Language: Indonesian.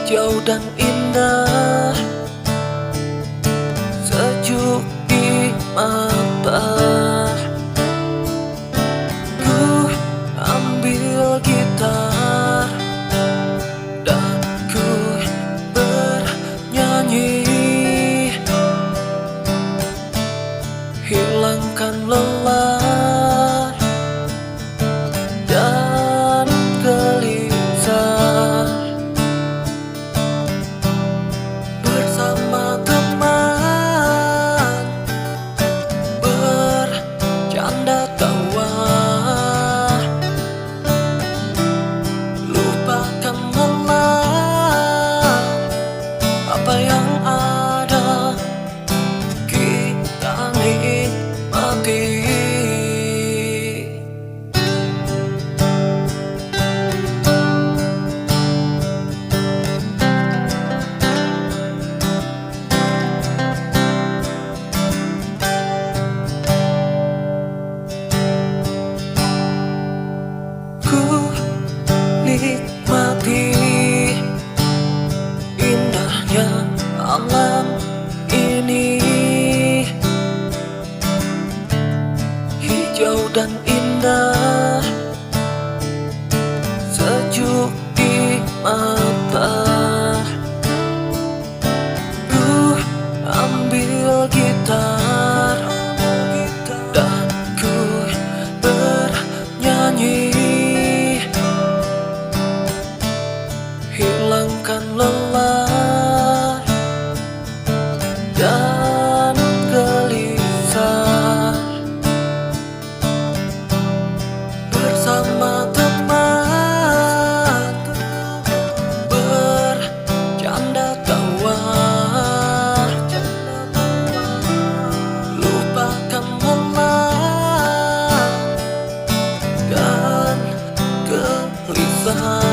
hijau dan indah, sejuk di mata. Ku ambil gitar dan ku bernyanyi, hilangkan lelah dan gelisah. Bersama teman bercanda tawa, lupakan lelah, apa yang ada kita nikmati. Nikmati indahnya alam ini, hijau dan indah, sejuk di mata. Ku ambil gitar dan ku bernyanyi, hilangkan lelah dan gelisah. Bersama teman bercanda tawa, lupakan lelah dan gelisah.